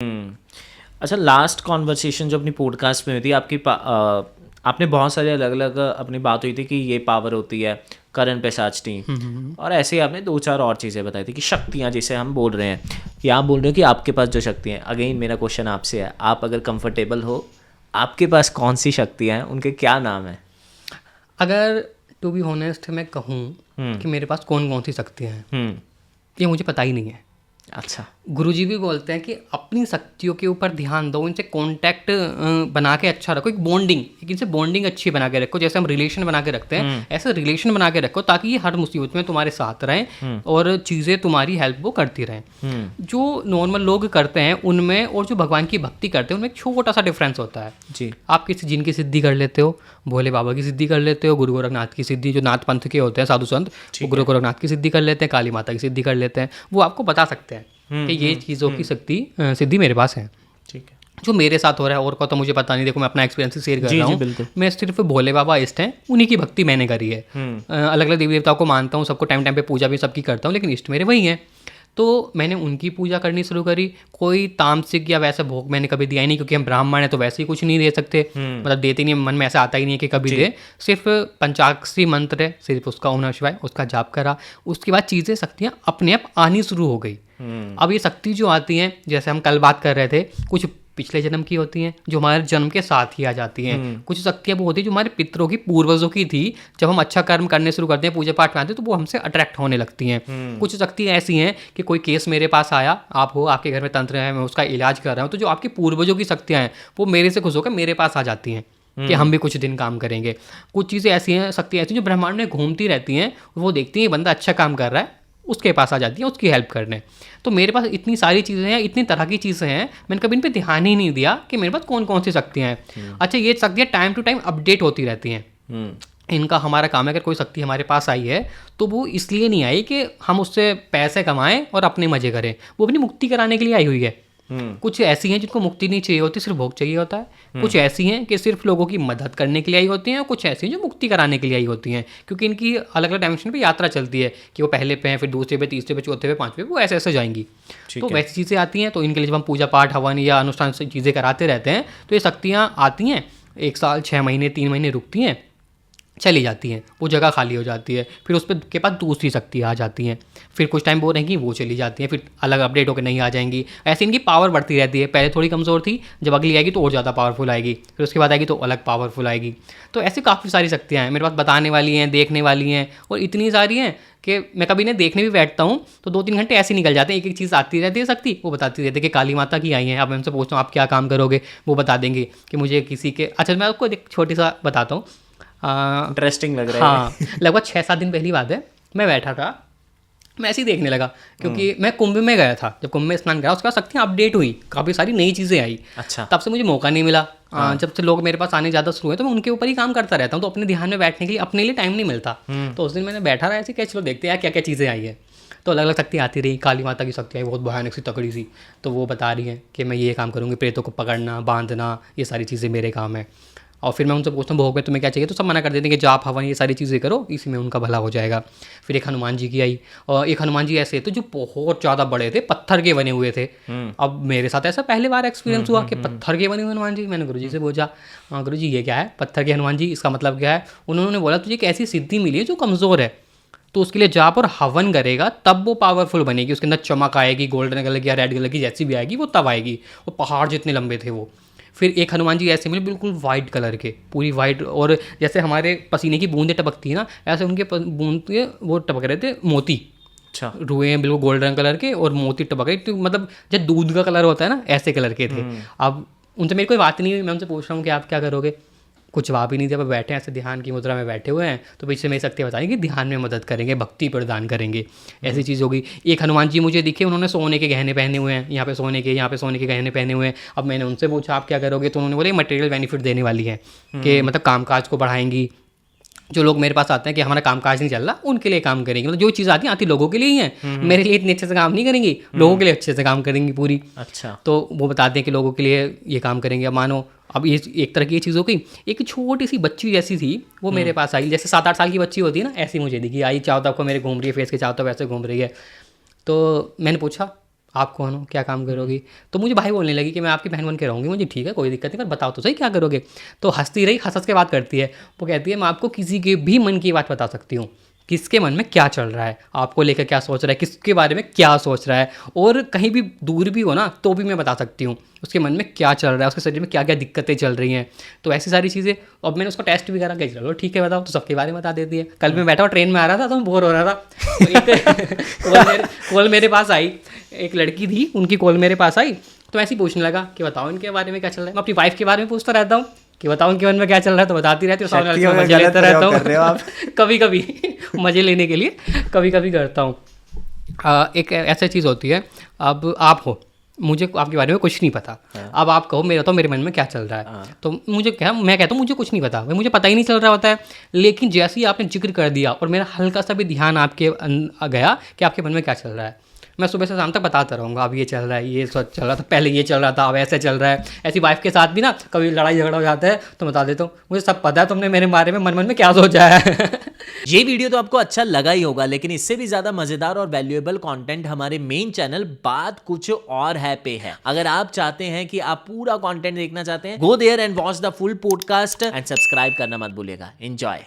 हुँ। अच्छा, last conversation जो अपनी पॉडकास्ट में हुई थी आपने बहुत सारे अलग-अलग अपनी बात हुई थी कि ये पावर होती है, करण पेशाचनी, और ऐसे ही आपने 2-4 और चीज़ें बताई थी कि शक्तियाँ जिसे हम बोल रहे हैं, कि आप बोल रहे हो कि आपके पास जो शक्तियाँ हैं, अगेन मेरा क्वेश्चन आपसे है, आप अगर कंफर्टेबल हो, आपके पास कौन-सी शक्तियाँ हैं, उनके क्या नाम हैं? अगर टू बी ऑनेस्ट मैं कहूँ हुँ, कि मेरे पास कौन कौन सी शक्तियाँ हैं, हुँ, ये मुझे पता ही नहीं है। अच्छा। गुरुजी भी बोलते हैं कि अपनी शक्तियों के ऊपर ध्यान दो, इनसे कांटेक्ट बना के अच्छा रखो, एक बॉन्डिंग, एक इनसे बॉन्डिंग अच्छी बना के रखो, जैसे हम रिलेशन बना के रखते हैं ऐसे रिलेशन बना के रखो, ताकि ये हर मुसीबत में तुम्हारे साथ रहें और चीज़ें तुम्हारी हेल्प वो करती रहें। जो नॉर्मल लोग करते हैं उनमें और जो भगवान की भक्ति करते हैं उनमें एक छोटा सा डिफरेंस होता है। जी। आप किसी जिन की सिद्धि कर लेते हो, भोले बाबा की सिद्धि कर लेते हो, गुरु गोरखनाथ की सिद्धि, जो नाथ पंथ के होते हैं साधु संत, वो गुरु गोरखनाथ की सिद्धि कर लेते हैं, काली माता की सिद्धि कर लेते हैं, वो आपको बता सकते हैं कि ये चीज़ों की सिद्धि मेरे पास है। ठीक है। जो मेरे साथ हो रहा है और का तो मुझे पता नहीं, देखो मैं अपना एक्सपीरियंस शेयर कर जी, रहा जी, हूँ। बिल्कुल। मैं सिर्फ भोले बाबा इष्ट हैं, उन्हीं की भक्ति मैंने करी है। अलग अलग देवी देवताओं को मानता हूँ, सबको टाइम टाइम पे पूजा भी सबकी करता हूँ, लेकिन इष्ट मेरे वही हैं। तो मैंने उनकी पूजा करनी शुरू करी। कोई तामसिक या वैसा भोग मैंने कभी दिया ही नहीं, क्योंकि हम ब्राह्मण हैं तो वैसे ही कुछ नहीं दे सकते, मतलब देते नहीं, मन में ऐसा आता ही नहीं है कि कभी दे। सिर्फ पंचाक्षरी मंत्र है, सिर्फ उसका ओम नमः शिवाय, उसका जाप करा। उसके बाद चीज़ें शक्तियाँ अपने आप आनी शुरू हो गई। अब ये शक्ति जो आती हैं, जैसे हम कल बात कर रहे थे, कुछ पिछले जन्म की होती हैं जो हमारे जन्म के साथ ही आ जाती हैं। कुछ शक्तियाँ वो होती हैं जो हमारे पितरों की, पूर्वजों की थी। जब हम अच्छा कर्म करने शुरू करते हैं, पूजा पाठ में आते हैं, तो वो हमसे अट्रैक्ट होने लगती हैं। कुछ शक्तियाँ ऐसी हैं कि कोई केस मेरे पास आया, आप हो, आपके घर में तंत्र है, मैं उसका इलाज कर रहा हूँ, तो जो आपकी पूर्वजों की शक्तियाँ हैं वो मेरे से खुश होकर मेरे पास आ जाती हैं कि हम भी कुछ दिन काम करेंगे। कुछ चीज़ें ऐसी हैं, शक्तियाँ ऐसी जो ब्रह्मांड में घूमती रहती हैं, वो देखती हैं बंदा अच्छा काम कर रहा है, उसके पास आ जाती हैं उसकी हेल्प करने। तो मेरे पास इतनी सारी चीज़ें हैं, इतनी तरह की चीज़ें हैं, मैंने कभी इन पे ध्यान ही नहीं दिया कि मेरे पास कौन कौन सी शक्तियाँ हैं। अच्छा, ये शक्तियाँ टाइम टू टाइम अपडेट होती रहती हैं। इनका हमारा काम है, अगर कोई शक्ति हमारे पास आई है तो वो इसलिए नहीं आई कि हम उससे पैसे कमाएं और अपने मज़े करें, वो अपनी मुक्ति कराने के लिए आई हुई है। कुछ ऐसी हैं जिनको मुक्ति नहीं चाहिए होती, सिर्फ भोग चाहिए होता है। कुछ ऐसी हैं कि सिर्फ लोगों की मदद करने के लिए आई होती हैं, और कुछ ऐसी हैं जो मुक्ति कराने के लिए आई होती हैं, क्योंकि इनकी अलग अलग डायमेंशन पे यात्रा चलती है कि वो पहले पे हैं, फिर दूसरे पे, तीसरे पे, चौथे पे, पांचवे पे, वो ऐसे ऐसे जाएंगी। तो वैसी चीज़ें आती हैं, तो इनके लिए जब हम पूजा पाठ, हवन या अनुष्ठान से चीज़ें कराते रहते हैं, तो ये शक्तियाँ आती हैं, 1 साल, 6 महीने, 3 महीने रुकती हैं, चली जाती हैं, वो जगह खाली हो जाती है, फिर उस पर के पास दूसरी शक्ति आ जाती हैं, फिर कुछ टाइम वो रहेंगी, वो चली जाती हैं, फिर अलग अपडेट होकर नहीं आ जाएंगी। ऐसे इनकी पावर बढ़ती रहती है, पहले थोड़ी कमज़ोर थी, जब अगली आएगी तो और ज़्यादा पावरफुल आएगी, फिर उसके बाद आएगी तो अलग पावरफुल आएगी। तो ऐसी काफ़ी सारी शक्तियाँ हैं मेरे पास, बताने वाली हैं, देखने वाली हैं, और इतनी सारी हैं कि मैं कभी इन्हें देखने भी बैठता हूँ तो 2-3 घंटे ऐसे निकल जाते हैं, एक एक चीज़ आती रहती है शक्ति, वो बताती रहती है कि काली माता की आई हैं। अब मैं उनसे पूछता हूँ आप क्या काम करोगे, वो बता देंगे कि मुझे किसी के, अच्छा मैं आपको एक छोटी सा बताता हूँ। इंटरेस्टिंग लग रहा है। हाँ, लगभग 6-7 दिन पहली बात है, मैं बैठा था, मैं ऐसे ही देखने लगा, क्योंकि मैं कुंभ में गया था। जब कुंभ में स्नान करा, उसके बाद शक्तियाँ अपडेट हुई, काफ़ी सारी नई चीज़ें आई। अच्छा। तब से मुझे मौका नहीं मिला। जब से लोग मेरे पास आने ज़्यादा शुरू हुए, तो मैं उनके ऊपर ही काम करता रहता हूँ, तो अपने ध्यान में बैठने के लिए अपने लिए टाइम नहीं मिलता। तो उस दिन मैंने बैठा रहा ऐसे, क्या चलो देखते हैं यार क्या क्या चीज़ें आई है। तो अलग अलग शक्ति आती रही, काली माता की शक्ति आई, बहुत भयानक सी, तकड़ी सी, तो वो बता रही हैं कि मैं ये काम करूँगी, प्रेतों को पकड़ना, बांधना, ये सारी चीज़ें मेरे काम है। और फिर मैं उनसे पूछता हूँ भोग में तुम्हें क्या चाहिए, तो सब मना कर देते हैं कि जाप, हवन, ये सारी चीज़ें करो, इसी में उनका भला हो जाएगा। फिर एक हनुमान जी की आई, और एक हनुमान जी ऐसे थे जो बहुत ज़्यादा बड़े थे, पत्थर के बने हुए थे। अब मेरे साथ ऐसा पहले बार एक्सपीरियंस हुआ कि पत्थर के बने हुए हनुमान जी। मैंने गुरुजी से पूछा, गुरुजी ये क्या है, पत्थर के हनुमान जी, इसका मतलब क्या है? उन्होंने बोला तुझे एक ऐसी सिद्धि मिली है जो कमज़ोर है, तो उसके लिए जाप और हवन करेगा तब वो पावरफुल बनेगी, उसके अंदर चमक आएगी, गोल्डन कलर की या रेड कलर की जैसी भी आएगी वो तब आएगी। वो पहाड़ जितने लंबे थे वो। फिर एक हनुमान जी ऐसे मिले, बिल्कुल वाइट कलर के, पूरी वाइट, और जैसे हमारे पसीने की बूंदें टपकती है ना, ऐसे उनके बूंद के वो टपक रहे थे, मोती। अच्छा। रुए हैं बिल्कुल गोल्डन कलर के, और मोती टपक रहे, तो मतलब जब दूध का कलर होता है ना, ऐसे कलर के थे। अब उनसे मेरी कोई बात नहीं हुई, मैं उनसे पूछ रहा हूँ कि आप क्या करोगे, कुछ जवाब ही नहीं दिया। अब बैठे हैं ऐसे ध्यान की मुद्रा में बैठे हुए हैं, तो पीछे मेरी शक्ति बताएंगे कि ध्यान में मदद करेंगे, भक्ति प्रदान करेंगे, ऐसी चीज़ होगी। एक हनुमान जी मुझे दिखे, उन्होंने सोने के गहने पहने हुए हैं, यहाँ पे सोने के, यहाँ पे सोने के गहने पहने हुए हैं। अब मैंने उनसे पूछा आप क्या करोगे, तो उन्होंने बोला मटेरियल बेनिफिट देने वाली है, कि मतलब कामकाज को बढ़ाएंगी। जो लोग मेरे पास आते हैं कि हमारा कामकाज नहीं चल रहा, उनके लिए काम करेंगी, मतलब जो चीज़ आती लोगों के लिए ही है, मेरे लिए इतने अच्छे से काम नहीं करेंगी, लोगों के लिए अच्छे से काम करेंगी पूरी। अच्छा। तो वो बताते हैं कि लोगों के लिए ये काम करेंगे। अब मानो, अब ये एक तरह की ये चीज़ हो गई। एक छोटी सी बच्ची जैसी थी, वो मेरे पास आई, जैसे 7-8 साल की बच्ची होती है ना, ऐसी मुझे दिखी, आई चारों तरफ को मेरे घूम रही है, फेस के चारों तरफ ऐसे घूम रही है। तो मैंने पूछा आप कौन हो, क्या काम करोगी? तो मुझे भाई बोलने लगी कि मैं आपकी बहन बन के रहूँगी। मुझे ठीक है, कोई दिक्कत नहीं, पर बताओ तो सही क्या करोगे? तो हँसती रही, हँस हँस के बात करती है। वो कहती है मैं आपको किसी के भी मन की बात बता सकती हूँ, किसके मन में क्या चल रहा है, आपको लेकर क्या सोच रहा है, किसके बारे में क्या सोच रहा है, और कहीं भी दूर भी हो ना तो भी मैं बता सकती हूँ उसके मन में क्या चल रहा है, उसके शरीर में क्या क्या दिक्कतें चल रही हैं। तो ऐसी सारी चीज़ें। अब मैंने उसको टेस्ट भी करा कि चलो ठीक है बताओ, तो सबके बारे में बता देती है। कल मैं बैठा हुआ ट्रेन में आ रहा था तो मैं बोर हो रहा था, तो एक कॉल मेरे पास आई, एक लड़की थी, उनकी कॉल मेरे पास आई, तो ऐसे ही पूछने लगा कि बताओ इनके बारे में क्या चल रहा है। मैं अपनी वाइफ के बारे में पूछता रहता हूँ कि बताओ उनके मन में क्या चल रहा है, तो बताती रहती हूँ, सामने वाले से मजे लेता रहता हूँ कभी कभी मजे लेने के लिए कभी कभी करता हूँ। एक ऐसी चीज़ होती है, अब आप हो, मुझे आपके बारे में कुछ नहीं पता। अब आप कहो मेरा तो मेरे मन में क्या चल रहा है, तो मुझे क्या, मैं कहता हूँ मुझे कुछ नहीं पता, भाई मुझे पता ही नहीं चल रहा होता है। लेकिन जैसे ही आपने जिक्र कर दिया और मेरा हल्का सा भी ध्यान आपके गया कि आपके मन में क्या चल रहा है, मैं सुबह से शाम तक बताता रहूँगा, अब ये चल रहा है, ये सब चल रहा था, पहले ये चल रहा था, अब ऐसे चल रहा है। ऐसी वाइफ के साथ भी ना कभी लड़ाई झगड़ा हो जाता है तो बता देता हूँ, मुझे सब पता है तुमने मेरे बारे में मन मन में क्या सोचा है। ये वीडियो तो आपको अच्छा लगा ही होगा, लेकिन इससे भी ज्यादा मजेदार और वैल्यूएबल कंटेंट हमारे मेन चैनल बात कुछ और है पे है। अगर आप चाहते हैं कि आप पूरा कंटेंट देखना चाहते हैं, go there and watch the full podcast and subscribe करना मत भूलिएगा। एंजॉय।